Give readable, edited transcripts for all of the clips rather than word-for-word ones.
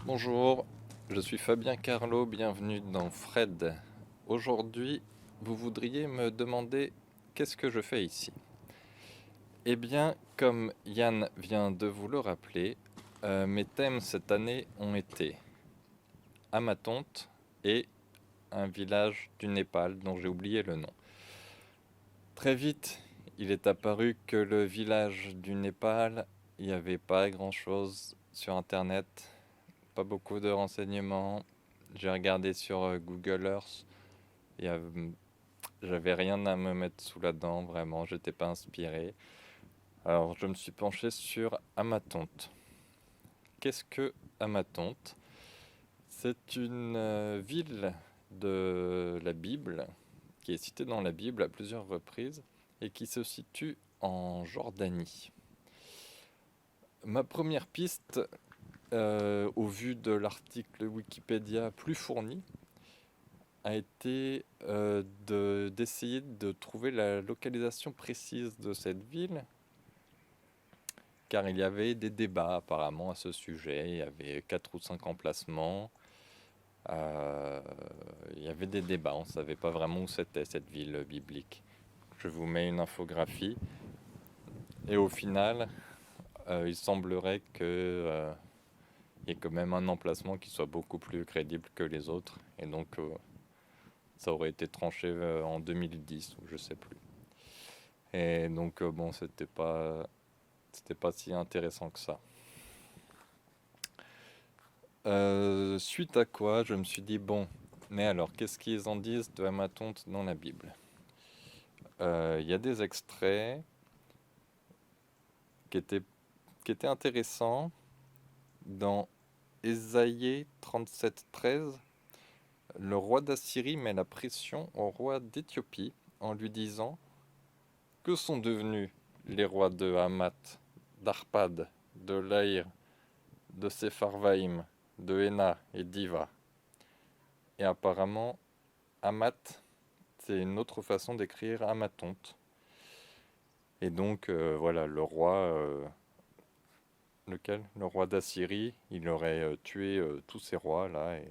Bonjour, je suis Fabien Carlo, bienvenue dans Fred. Aujourd'hui, vous voudriez me demander qu'est-ce que je fais ici? Eh bien, comme Yann vient de vous le rappeler, mes thèmes cette année ont été Amatonte et un village du Népal dont j'ai oublié le nom. Très vite, il est apparu que le village du Népal, il n'y avait pas grand-chose sur Internet, pas beaucoup de renseignements. J'ai regardé sur Google Earth, il y a- j'avais rien à me mettre sous la dent, vraiment, j'étais pas inspiré. Alors je me suis penché sur Amatonte. Qu'est-ce que Amatonte? C'est une ville de la Bible, qui est citée dans la Bible à plusieurs reprises, et qui se situe en Jordanie. Ma première piste, au vu de l'article Wikipédia plus fourni, a été d'essayer de trouver la localisation précise de cette ville, car il y avait des débats apparemment à ce sujet. Il y avait 4 ou 5 emplacements. Euh, il y avait des débats, on ne savait pas vraiment où c'était cette ville biblique. Je vous mets une infographie. Et au final, il semblerait que y ait quand même un emplacement qui soit beaucoup plus crédible que les autres. Et donc, ça aurait été tranché en 2010 ou je sais plus. Et donc, bon, c'était pas si intéressant que ça. Suite à quoi, je me suis dit, bon, mais alors, qu'est-ce qu'ils en disent de Amatonte dans la Bible? Il y a des extraits qui étaient, qui étaient intéressants. Dans Ésaïe 37:13, le roi d'Assyrie met la pression au roi d'Éthiopie en lui disant: Que sont devenus les rois de Hamath, d'Arpad, de Laïr, de Sepharvaïm, de Héna et d'Iva? Et apparemment, Hamath, c'est une autre façon d'écrire Amatonte. Et donc, voilà, le roi, lequel? Le roi d'Assyrie, il aurait tué tous ces rois là, et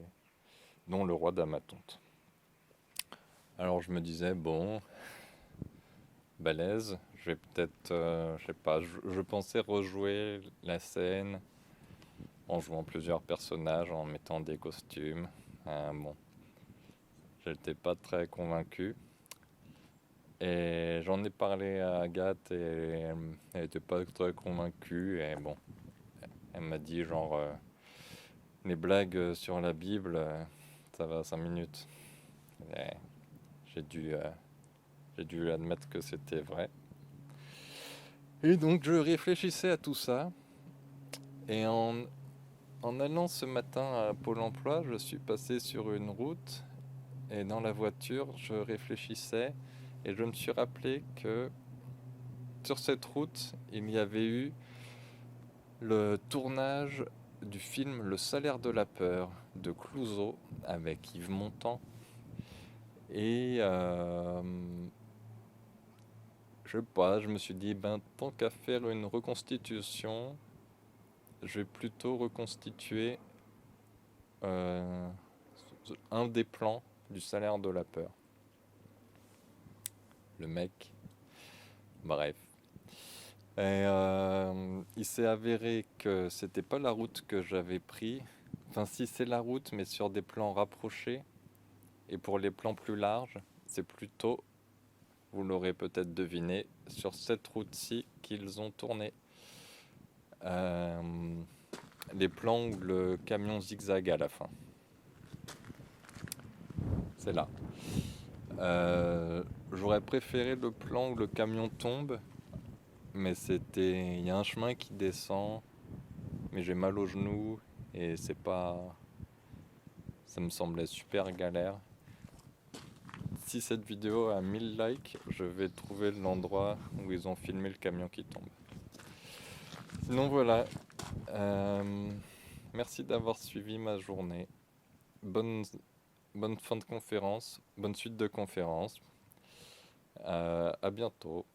dont le roi d'Amatonte. Alors je me disais, bon, balèze, je vais peut-être, je sais pas, je pensais rejouer la scène en jouant plusieurs personnages, en mettant des costumes. Bon, j'étais pas très convaincu. Et j'en ai parlé à Agathe et elle était pas très convaincue. Et bon, elle m'a dit genre, les blagues sur la Bible, ça va 5 minutes. Et j'ai dû, euh, j'ai dû admettre que c'était vrai. Et donc je réfléchissais à tout ça. Et en allant ce matin à Pôle emploi, je suis passé sur une route. Et dans la voiture, je réfléchissais. Et je me suis rappelé que sur cette route, il y avait eu le tournage du film Le Salaire de la peur de Clouzot avec Yves Montand. Et je sais pas, je me suis dit, ben tant qu'à faire une reconstitution, je vais plutôt reconstituer euh, un des plans du Salaire de la peur. Le mec, bref. Et il s'est avéré que c'était pas la route que j'avais pris. Enfin, si c'est la route, mais sur des plans rapprochés. Et pour les plans plus larges, c'est plutôt, vous l'aurez peut-être deviné, sur cette route-ci qu'ils ont tourné. Euh, les plans où le camion zigzag à la fin. C'est là. J'aurais préféré le plan où le camion tombe, mais il y a un chemin qui descend, mais j'ai mal au genou et c'est pas, ça me semblait super galère. Si cette vidéo a 1000 likes, je vais trouver l'endroit où ils ont filmé le camion qui tombe. Sinon voilà, euh, merci d'avoir suivi ma journée. Bonne, bonne fin de conférence, bonne suite de conférence. À bientôt.